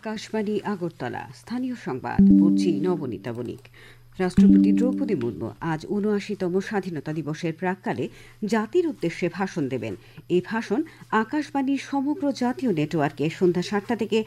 আকাশবাণী আগরতলা স্থানীয় সংবাদ পড়ছি নবনীতা বণিক। রাষ্ট্রপতি দ্রৌপদী মুর্মু আজ ৭৯তম স্বাধীনতা দিবসের প্রাক্কালে জাতির উদ্দেশ্যে ভাষণ দেবেন। এই ভাষণ আকাশবাণীর সমগ্র জাতীয় নেটওয়ার্কে সন্ধ্যা ৭টা থেকে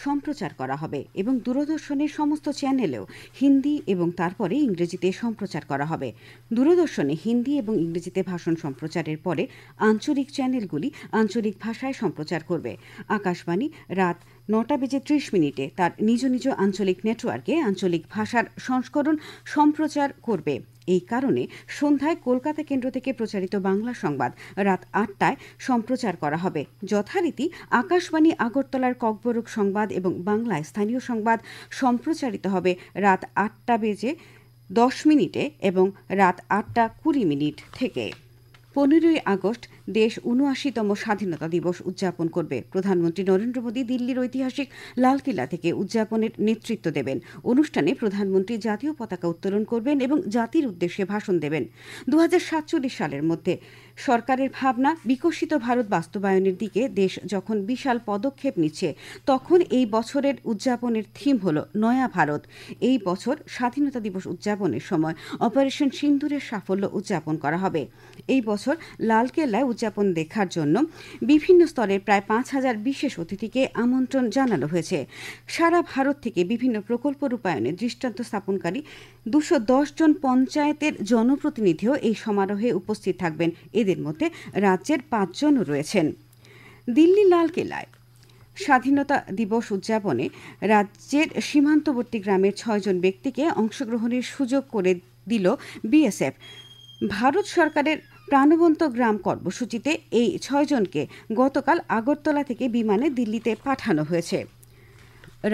সম্প্রচার করা হবে এবং দূরদর্শনের সমস্ত চ্যানেলেও হিন্দি এবং তারপরে ইংরেজিতে সম্প্রচার করা হবে। দূরদর্শনে হিন্দি এবং ইংরেজিতে ভাষণ সম্প্রচারের পরে আঞ্চলিক চ্যানেলগুলি আঞ্চলিক ভাষায় সম্প্রচার করবে। আকাশবাণী রাত ৯টা বেজে ৩০ মিনিটে তার নিজ নিজ আঞ্চলিক নেটওয়ার্কে আঞ্চলিক ভাষার সংস্করণ সম্প্রচার করবে। এই কারণে সন্ধ্যায় কলকাতা কেন্দ্র থেকে প্রচারিত বাংলা সংবাদ রাত ৮টায় সম্প্রচার করা হবে। যথারীতি আকাশবাণী আগরতলার ককবরক সংবাদ এবং বাংলায় স্থানীয় সংবাদ সম্প্রচারিত হবে রাত ৮টা বেজে ১০ মিনিটে এবং রাত ৮টা ২০ মিনিট থেকে। ১৫ই আগস্ট দেশ ৭৯তম স্বাধীনতা দিবস উদযাপন করবে। প্রধানমন্ত্রী নরেন্দ্র মোদী দিল্লির ঐতিহাসিক লালকিল্লা থেকে উদযাপনের নেতৃত্ব দেবেন। অনুষ্ঠানে প্রধানমন্ত্রী জাতীয় পতাকা উত্তোলন করবেন এবং জাতির উদ্দেশ্যে ভাষণ দেবেন। ২০৪৭ সালের মধ্যে সরকারের ভাবনা বিকশিত ভারত বাস্তবায়নের দিকে দেশ যখন বিশাল পদক্ষেপ নিচ্ছে, তখন এই বছরের উদযাপনের থিম হল নয়া ভারত। এই বছর স্বাধীনতা দিবস উদযাপনের সময় অপারেশন সিন্দুরের সাফল্য উদযাপন করা হবে। এই বছর লালকেল্লায় উদযাপন দেখার জন্য বিভিন্ন স্তরের প্রায় ৫,০০০ বিশেষ অতিথিকে আমন্ত্রণ জানানো হয়েছে। সারা ভারত থেকে বিভিন্ন প্রকল্প রূপায়ণে দৃষ্টান্ত স্থাপনকারী ২১০ জন পঞ্চায়েতের জনপ্রতিনিধিও এই সমারোহে উপস্থিত থাকবেন। এদের মধ্যে রাজ্যের ৫ জনও রয়েছেন। দিল্লি লালকেল্লায় স্বাধীনতা দিবস উদযাপনে রাজ্যের সীমান্তবর্তী গ্রামের ৬ জন ব্যক্তিকে অংশগ্রহণের সুযোগ করে দিল বিএসএফ। ভারত সরকারের প্রাণবন্ত গ্রাম কর্মসূচিতে এই ৬ জনকে গতকাল আগরতলা থেকে বিমানে দিল্লিতে পাঠানো হয়েছে।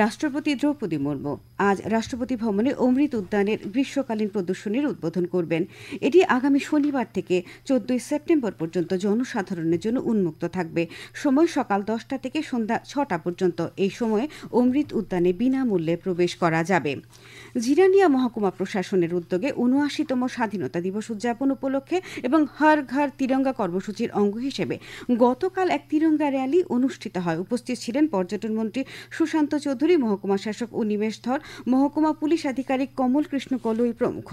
রাষ্ট্রপতি দ্রৌপদী মুর্মু আজ রাষ্ট্রপতি ভবনে অমৃত উদ্যানের গ্রীষ্মকালীন প্রদর্শনীর উদ্বোধন করবেন। এটি আগামী শনিবার থেকে ১৪ই সেপ্টেম্বর পর্যন্ত জনসাধারণের জন্য উন্মুক্ত থাকবে। সময় সকাল ১০টা থেকে সন্ধ্যা ৬টা পর্যন্ত। এই সময়ে অমৃত উদ্যানে বিনামূল্যে প্রবেশ করা যাবে। জিরানিয়া মহকুমা প্রশাসনের উদ্যোগে ৭৯তম স্বাধীনতা দিবস উদযাপন উপলক্ষে এবং হর ঘর তিরঙ্গা কর্মসূচির অঙ্গ হিসেবে গতকাল এক তিরঙ্গা র্যালি অনুষ্ঠিত হয়। উপস্থিত ছিলেন পর্যটন মন্ত্রী সুশান্ত চৌধুরী, মহকুমা শাসক অনিমেষ ধর, মহকুমা পুলিশ আধিকারিক কমল কৃষ্ণ কলই প্রমুখ।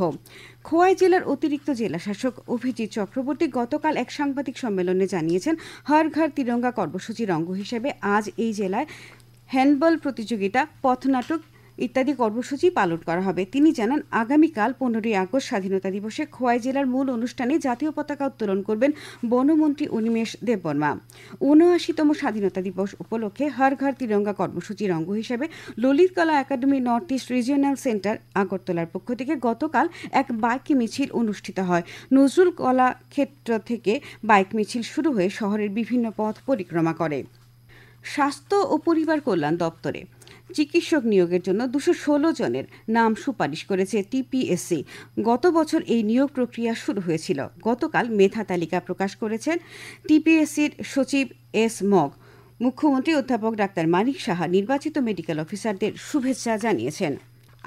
খোয়াই জেলার অতিরিক্ত জেলা শাসক অভিজিৎ চক্রবর্তী গতকাল এক সাংবাদিক সম্মেলনে জানিয়েছেন, হর ঘর তিরঙ্গা কর্মসূচির অঙ্গ হিসেবে আজ এই জেলায় হ্যান্ডবল প্রতিযোগিতা, পথনাটক ইত্যাদি কর্মসূচি পালন করা হবে। তিনি জানান, আগামীকাল ১৫ই আগস্ট স্বাধীনতা দিবসে খোয়াই জেলার মূল অনুষ্ঠানে জাতীয় পতাকা উত্তোলন করবেন বনমন্ত্রী অনিমেষ দেববর্মা। ৭৯তম স্বাধীনতা দিবস উপলক্ষে হর ঘর তিরঙ্গা কর্মসূচির অঙ্গ হিসেবে ললিত কলা academy north east regional centre আগরতলার পক্ষ থেকে গতকাল এক বাইক মিছিল অনুষ্ঠিত হয়। নজরুল কলা ক্ষেত্র থেকে বাইক মিছিল শুরু হয়ে শহরের বিভিন্ন পথ পরিক্রমা করে। স্বাস্থ্য ও পরিবার কল্যাণ দপ্তরে চিকিৎসক নিয়োগের জন্য ২১৬ জনের নাম সুপারিশ করেছে টিপিএসসি। গত বছর এই নিয়োগ প্রক্রিয়া শুরু হয়েছিল। গতকাল মেধা তালিকা প্রকাশ করেছেন টিপিএসসির সচিব এস মগ। মুখ্যমন্ত্রী অধ্যাপক ডাক্তার মানিক সাহা নির্বাচিত মেডিকেল অফিসারদের শুভেচ্ছা জানিয়েছেন।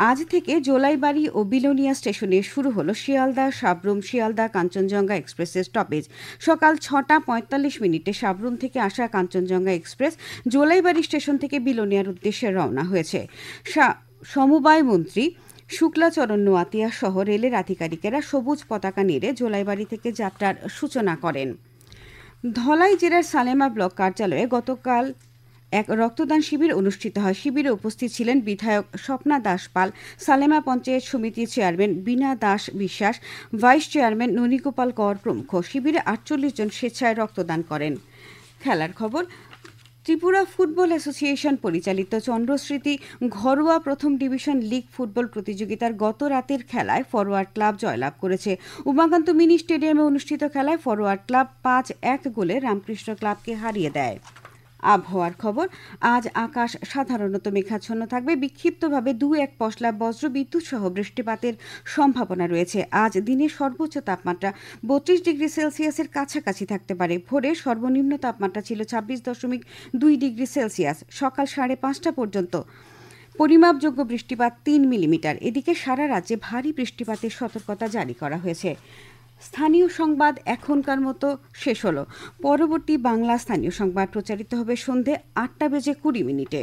আজ থেকে জোলাইবাড়ি ও বিলোনিয়া স্টেশনে শুরু হলো শিয়ালদা সাবরুম শিয়ালদা কাঞ্চনজঙ্ঘা এক্সপ্রেসের স্টপেজ। সকাল ৬টা ৪৫ সাবরুম থেকে আসা কাঞ্চনজঙ্ঘা এক্সপ্রেস জোলাইবাড়ি স্টেশন থেকে বিলোনিয়ার উদ্দেশ্যে রওনা হয়েছে। সমবায় মন্ত্রী শুক্লাচরণ নোয়াতিয়া সহ রেলের আধিকারিকেরা সবুজ পতাকা নেড়ে জোলাইবাড়ি থেকে যাত্রার সূচনা করেন। ধলাই জেলার সালেমা ব্লক কার্যালয়ে গতকাল এক রক্তদান শিবির অনুষ্ঠিত হয়। শিবিরে উপস্থিত ছিলেন বিধায়ক স্বপ্না দাস পাল, সালেমা পঞ্চায়েত সমিতির চেয়ারম্যান বীণা দাস বিশ্বাস, ভাইস চেয়ারম্যান ননীগোপাল কর প্রমুখ। শিবিরে ৪৮ জন স্বেচ্ছায় রক্তদান করেন। খেলার খবর। ত্রিপুরা ফুটবল অ্যাসোসিয়েশন পরিচালিত চন্দ্রস্মৃতি ঘরোয়া প্রথম ডিভিশন লিগ ফুটবল প্রতিযোগিতার গত রাতের খেলায় ফরওয়ার্ড ক্লাব জয়লাভ করেছে। উমাকান্ত মিনি স্টেডিয়ামে অনুষ্ঠিত খেলায় ফরওয়ার্ড ক্লাব ৫-১ গোলে রামকৃষ্ণ ক্লাবকে হারিয়ে দেয়। আবহাওয়ার খবর। আজ আকাশ সাধারণত মেঘাচ্ছন্ন থাকবে। বিক্ষিপ্তভাবে ২-১ পশলা বজ্র বিদ্যুৎ সহ বৃষ্টিপাতের সম্ভাবনা রয়েছে। আজ দিনের সর্বোচ্চ তাপমাত্রা ৩২ ডিগ্রি সেলসিয়াসের কাছাকাছি থাকতে পারে। ভোরে সর্বনিম্ন তাপমাত্রা ছিল ২৬.২ ডিগ্রি সেলসিয়াস। সকাল ৫:৩০ পর্যন্ত পরিমাপযোগ্য বৃষ্টিপাত ৩ মিলিমিটার। এদিকে সারা রাজ্যে ভারী বৃষ্টিপাতের সতর্কতা জারি করা হয়েছে। স্থানীয় সংবাদ এখনকার মতো শেষ হলো। পরবর্তী বাংলা স্থানীয় সংবাদ প্রচারিত হবে সন্ধে ৮টা বেজে ২০ মিনিটে।